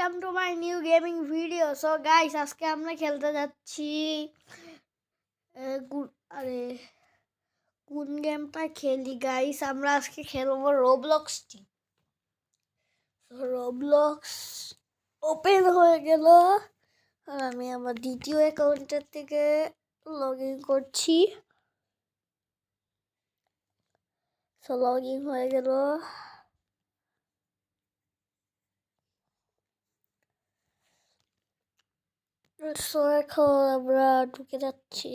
welcome to my new gaming video. So guys, আজকে আমরা খেলতে যাচ্ছি কোন গেমটা খেলি গাইস? আমরা আজকে খেলবো রোবলক্সটি। রোবলক্স ওপেন হয়ে গেল আর আমি আমার দ্বিতীয় অ্যাকাউন্টের থেকে লগ ইন করছি। লগ ইন হয়ে গেল। এখন আমরা ঢুকে যাচ্ছি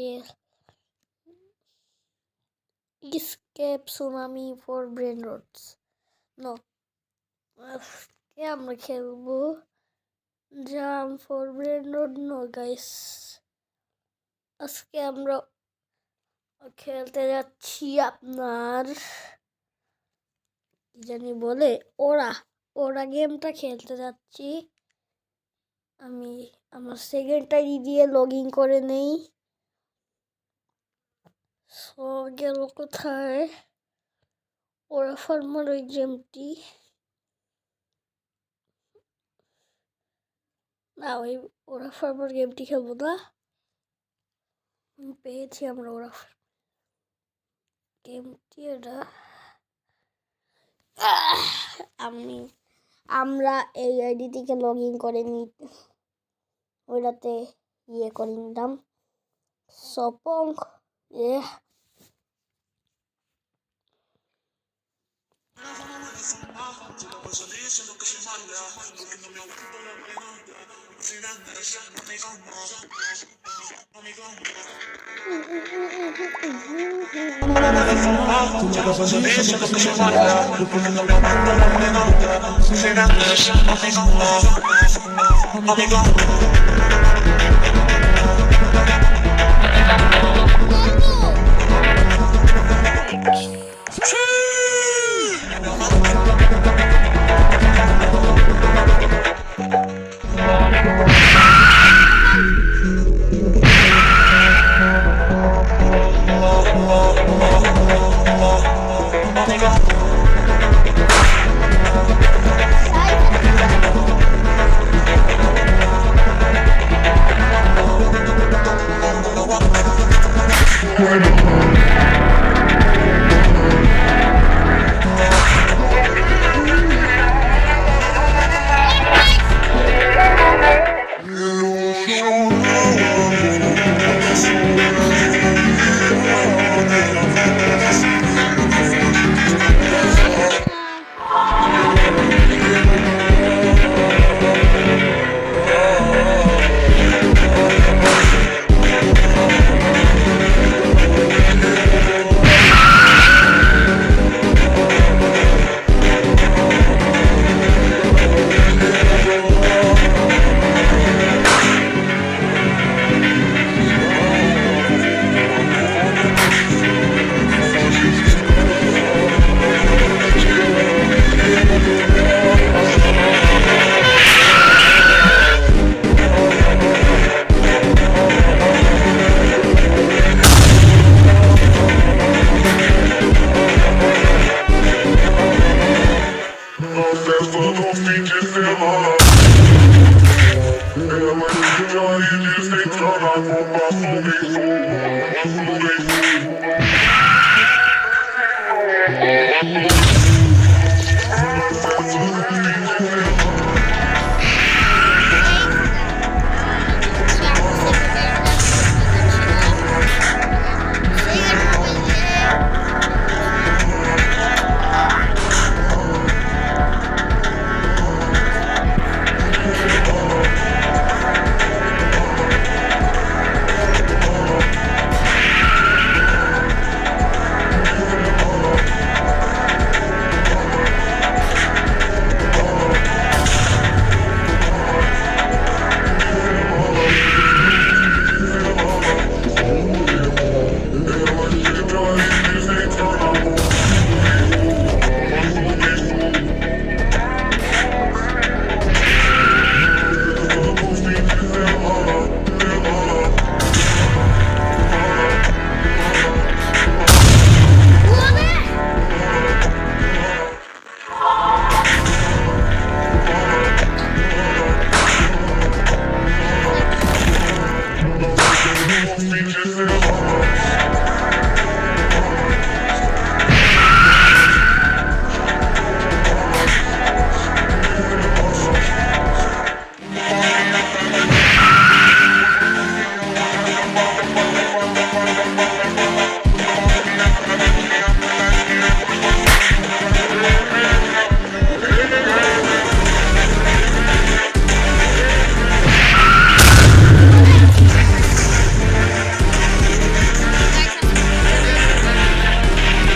escape tsunami for brain rots। No, আজকে আমরা খেলবো jump for brain rot. No guys, আজকে আমরা খেলতে যাচ্ছি আপনার কি জানি বলে ওরা গেমটা খেলতে যাচ্ছি। আমি আমার সেকেন্ড আইডি দিয়ে লগ ইন করে নেই। গেল কোথায় ওরা ফার্মার ওই গেমটি? না, ওই ওরা ফার্মার গেমটি খেলবো না। পেয়েছি আমরা ওরা গেমটি। এটা আমরা এই আইডি থেকে লগ ইন করে ওইটাতে করে নিলাম সপং।